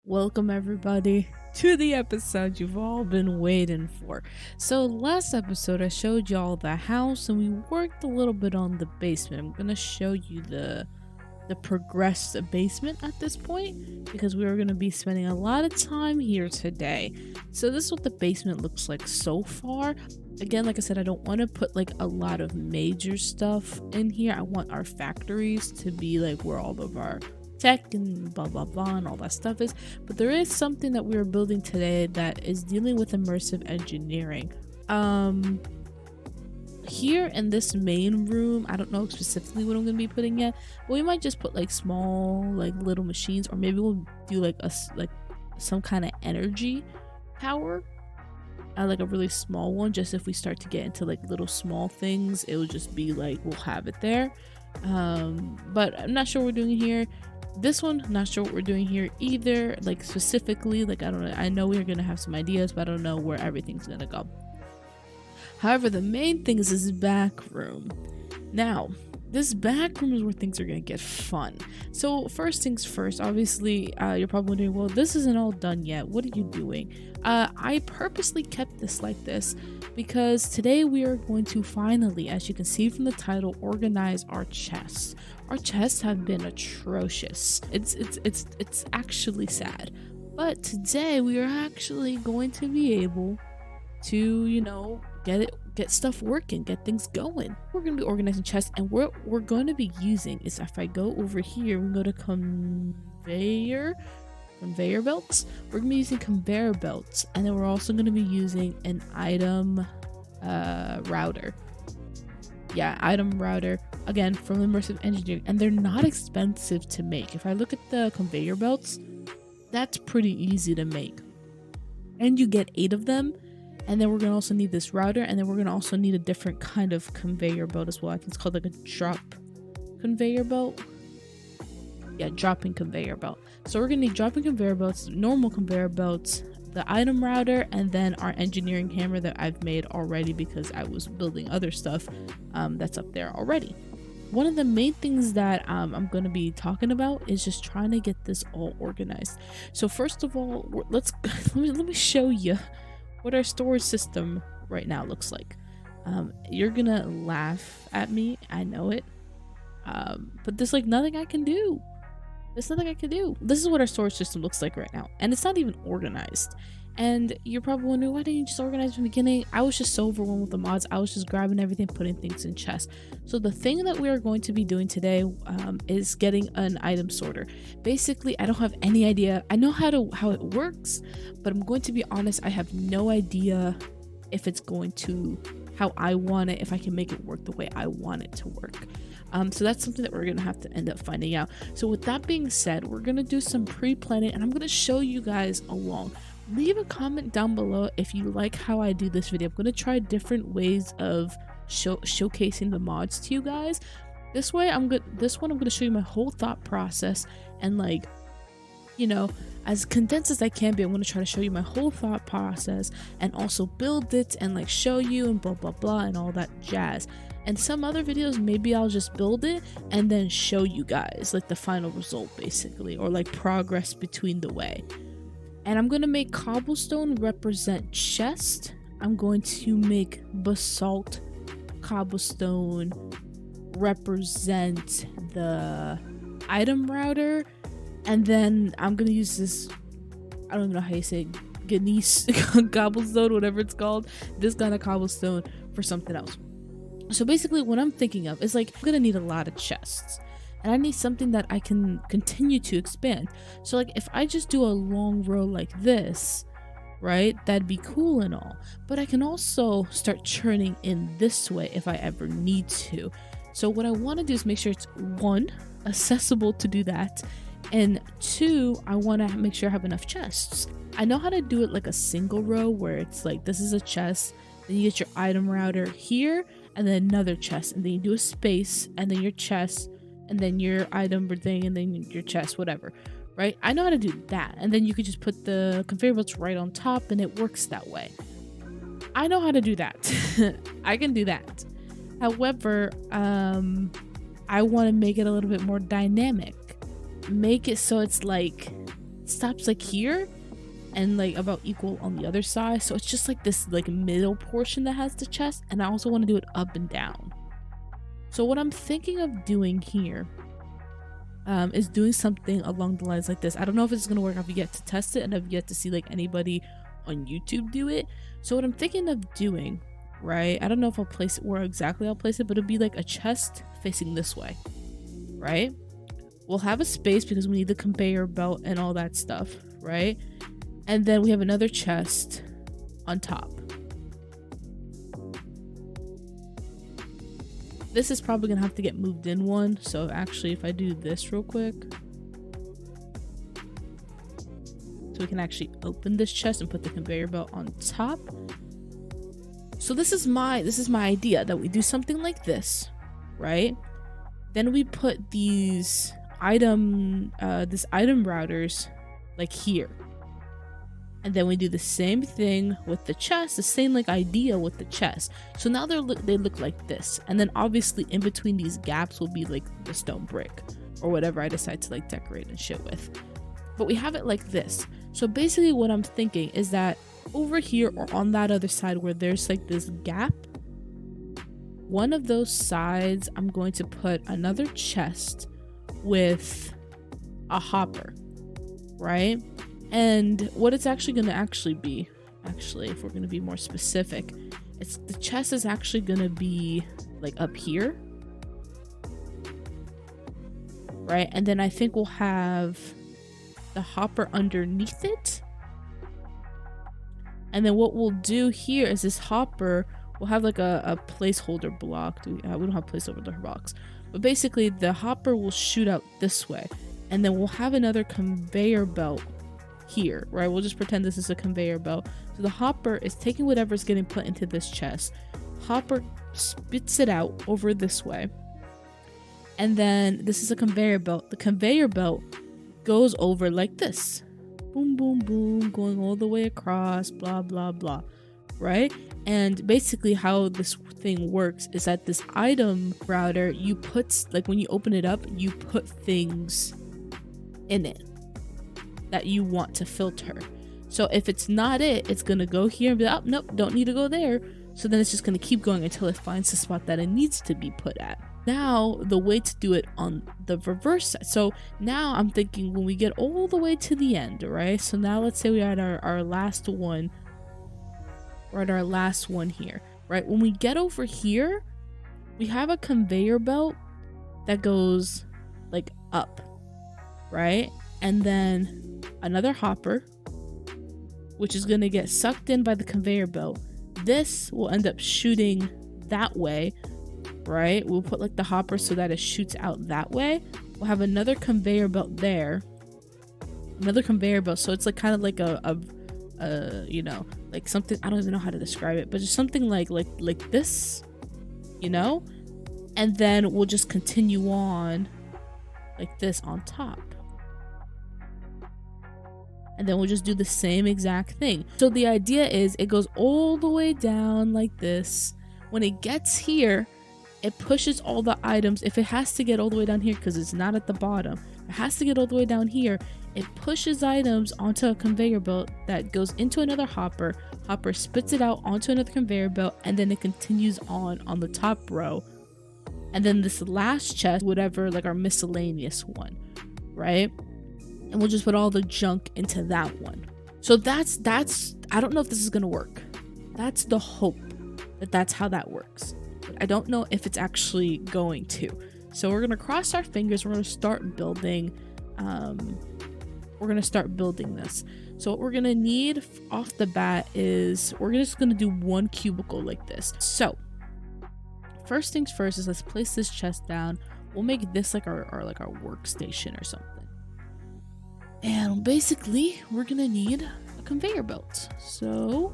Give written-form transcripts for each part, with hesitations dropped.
Welcome everybody to the episode you've all been waiting for. So last episode I showed y'all the house and we worked a little bit on the basement. I'm gonna show you the progressed basement at this point because we are going to be spending a lot of time here today. So this is what the basement looks like so far. Again, like I said, I don't want to put like a lot of major stuff in here. I want our factories to be like where all of our tech and blah blah blah and all that stuff is, but there is something that we are building today that is dealing with immersive engineering. Here in this main room, I don't know specifically what I'm gonna be putting yet, but we might just put like small like little machines, or maybe we'll do like some kind of energy power, like a really small one, just if we start to get into like little small things, it will just be like we'll have it there. But I'm not sure what we're doing here. This one, not sure what we're doing here either, like specifically. Like I don't know, I know we're gonna have some ideas, but I don't know where everything's gonna go. However, the main thing is this back room. Now, this back room is where things are gonna get fun. So first things first, obviously, you're probably wondering, well, this isn't all done yet. What are you doing? I purposely kept this like this because today we are going to finally, as you can see from the title, organize our chests. Our chests have been atrocious. It's actually sad. But today we are actually going to be able to, you know, get stuff working, get things going. We're gonna be organizing chests, and what we're going to be using is, if I go over here, we go to conveyor belts. We're gonna be using conveyor belts, and then we're also gonna be using an item router. Yeah, item router, again from immersive engineering, and they're not expensive to make. If I look at the conveyor belts, that's pretty easy to make, and you get 8 of them. And then we're gonna also need this router, and then we're gonna also need a different kind of conveyor belt as well. I think it's called like a drop conveyor belt. Yeah, dropping conveyor belt. So we're gonna need dropping conveyor belts, normal conveyor belts, the item router, and then our engineering hammer that I've made already because I was building other stuff that's up there already. One of the main things that I'm going to be talking about is just trying to get this all organized. So first of all, let me show you what our storage system right now looks like. You're gonna laugh at me, I know it, but there's like nothing I can do. There's nothing I can do. This is what our storage system looks like right now, and it's not even organized. And you're probably wondering, why didn't you just organize from the beginning? I was just so overwhelmed with the mods. I was just grabbing everything, putting things in chests. So the thing that we are going to be doing today is getting an item sorter. Basically, I don't have any idea. I know how it works, but I'm going to be honest, I have no idea if it's going to how I want it, if I can make it work the way I want it to work. So that's something that we're gonna have to end up finding out. So with that being said, we're gonna do some pre-planning, and I'm gonna show you guys along. Leave a comment down below if you like how I do this video. I'm gonna try different ways of showcasing the mods to you guys. This one I'm gonna show you my whole thought process, and like, you know, as condensed as I can be. I'm gonna try to show you my whole thought process and also build it and like show you and blah blah blah and all that jazz. And some other videos, maybe I'll just build it and then show you guys like the final result basically, or like progress between the way. And I'm going to make cobblestone represent chest. I'm going to make basalt cobblestone represent the item router. And then I'm going to use this, I don't even know how you say it, Ganesh cobblestone, whatever it's called, this kind of cobblestone for something else. So basically what I'm thinking of is like, I'm going to need a lot of chests. And I need something that I can continue to expand. So like if I just do a long row like this, right, that'd be cool and all, but I can also start churning in this way if I ever need to. So what I want to do is make sure it's 1, accessible to do that, and 2, I want to make sure I have enough chests. I know how to do it like a single row where it's like, this is a chest, then you get your item router here, and then another chest, and then you do a space, and then your chest, and then your item thing, and then your chest, whatever, right? I know how to do that, and then you could just put the conveyor belts right on top, and it works that way. I know how to do that. I can do that. However, I want to make it a little bit more dynamic. Make it so it's like stops like here and like about equal on the other side. So it's just like this like middle portion that has the chest, and I also want to do it up and down. So what I'm thinking of doing here is doing something along the lines like this. I don't know if it's gonna work. I've yet to test it, and I've yet to see like anybody on YouTube do it. So what I'm thinking of doing, right, I don't know if I'll place it where exactly I'll place it, but it'll be like a chest facing this way, right? We'll have a space because we need the conveyor belt and all that stuff, right? And then we have another chest on top. This is probably gonna have to get moved in one. So actually, if I do this real quick, so we can actually open this chest and put the conveyor belt on top. So this is my idea, that we do something like this, right? Then we put these item routers like here. And then we do the same thing with the chest, the same like idea with the chest. So now they look like this. And then obviously in between these gaps will be like the stone brick or whatever I decide to like decorate and shit with. But we have it like this. So basically what I'm thinking is that over here or on that other side where there's like this gap, one of those sides I'm going to put another chest with a hopper, right? And what it's actually going to be, if we're going to be more specific, the chest is actually going to be like up here, right? And then I think we'll have the hopper underneath it. And then what we'll do here is this hopper will have like a placeholder block. We don't have placeholder blocks, but basically the hopper will shoot out this way, and then we'll have another conveyor belt here, right? We'll just pretend this is a conveyor belt. So the hopper is taking whatever's getting put into this chest. Hopper spits it out over this way. And then this is a conveyor belt. The conveyor belt goes over like this. Boom, boom, boom, going all the way across, blah, blah, blah, right? And basically how this thing works is that this item router, you put, like when you open it up, you put things in it that you want to filter. So if it's not it, it's gonna go here and be like, oh, nope, don't need to go there. So then it's just gonna keep going until it finds the spot that it needs to be put at. Now, the way to do it on the reverse side. So now I'm thinking when we get all the way to the end, right? So now let's say we're at our last one. We're at our last one here, right? When we get over here, we have a conveyor belt that goes like up, right? And then another hopper, which is going to get sucked in by the conveyor belt. This will end up shooting that way, right? We'll put like the hopper so that it shoots out that way. We'll have another conveyor belt there, another conveyor belt. So it's like kind of like a you know, like something, I don't even know how to describe it, but just something like this, you know? And then we'll just continue on like this on top. And then we'll just do the same exact thing. So the idea is it goes all the way down like this. When it gets here, it pushes all the items. If it has to get all the way down here because it's not at the bottom, it has to get all the way down here. It pushes items onto a conveyor belt that goes into another hopper. Hopper spits it out onto another conveyor belt, and then it continues on the top row. And then this last chest, whatever, like our miscellaneous one, right? And we'll just put all the junk into that one. So that's I don't know if this is gonna work. That's the hope that that's how that works. But I don't know if it's actually going to. So we're gonna cross our fingers. We're gonna start building. We're gonna start building this. So what we're gonna need off the bat is we're just gonna do one cubicle like this. So first things first is let's place this chest down. We'll make this like our workstation or something. And basically, we're gonna need a conveyor belt. So,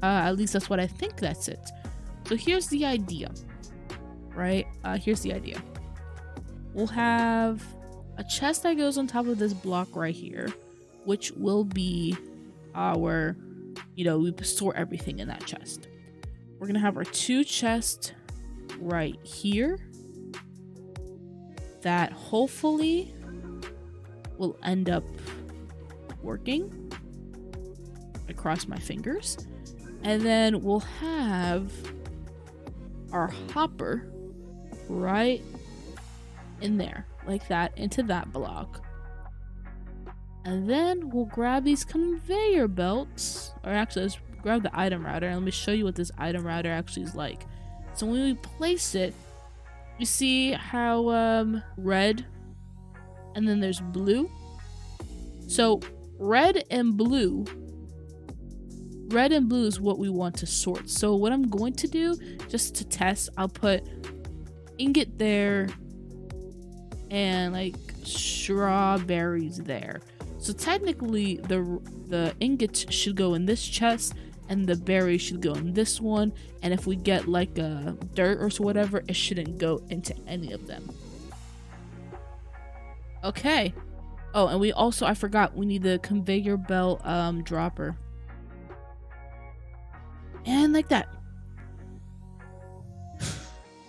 at least that's what I think that's it. So here's the idea, right? Here's the idea. We'll have a chest that goes on top of this block right here, which will be our, we store everything in that chest. We're gonna have our two chests right here that hopefully will end up working. I cross my fingers. And then we'll have our hopper right in there, like that, into that block. And then we'll grab these conveyor belts, or actually let's grab the item router and let me show you what this item router actually is like. So when we place it, you see how red and then there's blue. So red and blue is what we want to sort. So what I'm going to do, just to test, I'll put ingot there and like strawberries there. So technically the ingots should go in this chest and the berries should go in this one, and if we get like a dirt or so whatever, it shouldn't go into any of them. Okay. Oh, and we also, I forgot, we need the conveyor belt dropper. And like that.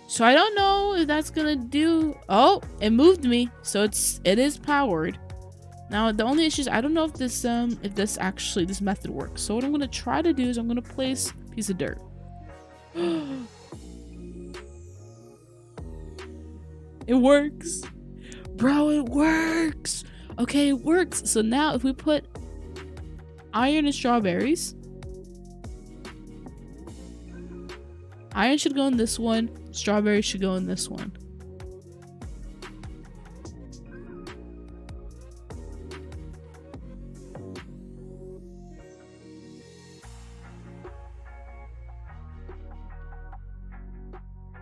So I don't know if that's gonna do. Oh, it moved me, so it is powered. Now the only issue is I don't know if this method works. So what I'm gonna try to do is I'm gonna place a piece of dirt. It works, bro. It works. Okay, it works. So now if we put iron and strawberries, iron should go in this one, strawberries should go in this one.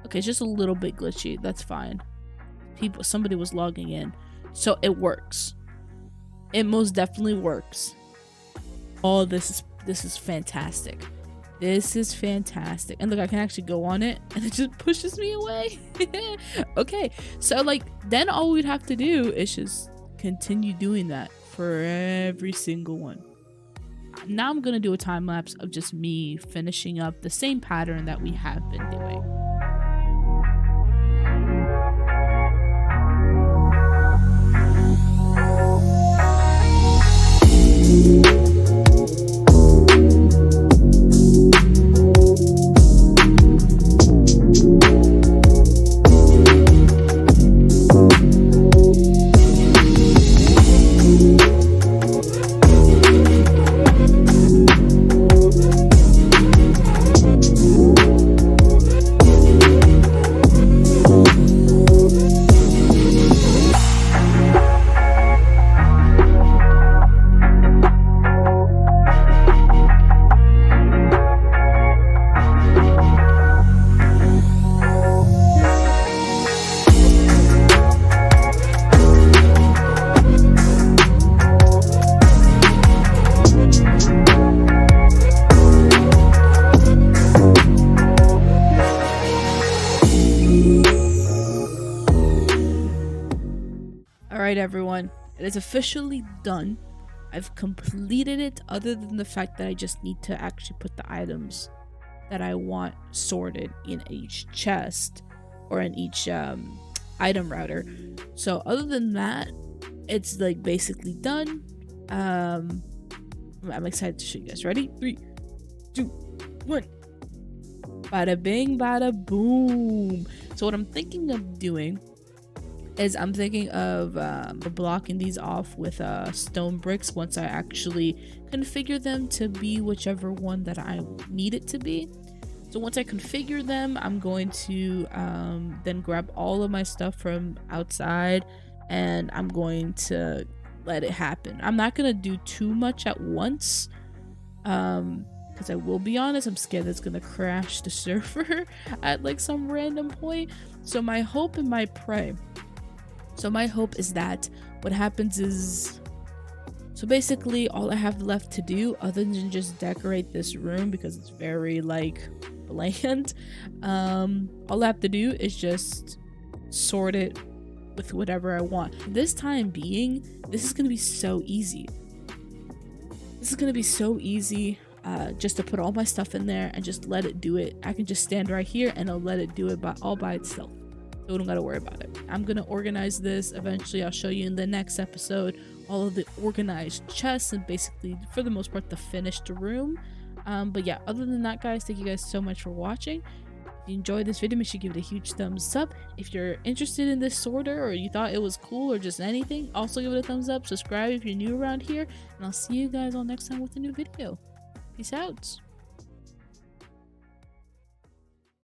Okay, it's just a little bit glitchy. That's fine. Somebody was logging in. So it works. It most definitely works. Oh, this is fantastic. This is fantastic. And look, I can actually go on it and it just pushes me away. Okay, so like then all we'd have to do is just continue doing that for every single one. Now I'm gonna do a time lapse of just me finishing up the same pattern that we have been doing. Alright everyone, it is officially done. I've completed it, other than the fact that I just need to actually put the items that I want sorted in each chest or in each item router. So other than that, it's like basically done. I'm excited to show you guys. Ready? 3, 2, 1. Bada bing, bada boom. So what I'm thinking of doing is I'm thinking of blocking these off with stone bricks once I actually configure them to be whichever one that I need it to be. So once I configure them, I'm going to then grab all of my stuff from outside and I'm going to let it happen. I'm not going to do too much at once because I will be honest, I'm scared that's going to crash the server at like some random point. So my hope and my pray. So my hope is that what happens is, so basically all I have left to do other than just decorate this room because it's very like bland, all I have to do is just sort it with whatever I want. This time being, this is going to be so easy. This is going to be so easy just to put all my stuff in there and just let it do it. I can just stand right here and I'll let it do it all by itself. So we don't gotta worry about it. I'm gonna organize this eventually. I'll show you in the next episode all of the organized chests, and basically for the most part the finished room. But yeah, other than that, guys, thank you guys so much for watching. If you enjoyed this video, make sure you give it a huge thumbs up. If you're interested in this sorter, or you thought it was cool, or just anything, also give it a thumbs up. Subscribe if you're new around here, and I'll see you guys all next time with a new video. Peace out.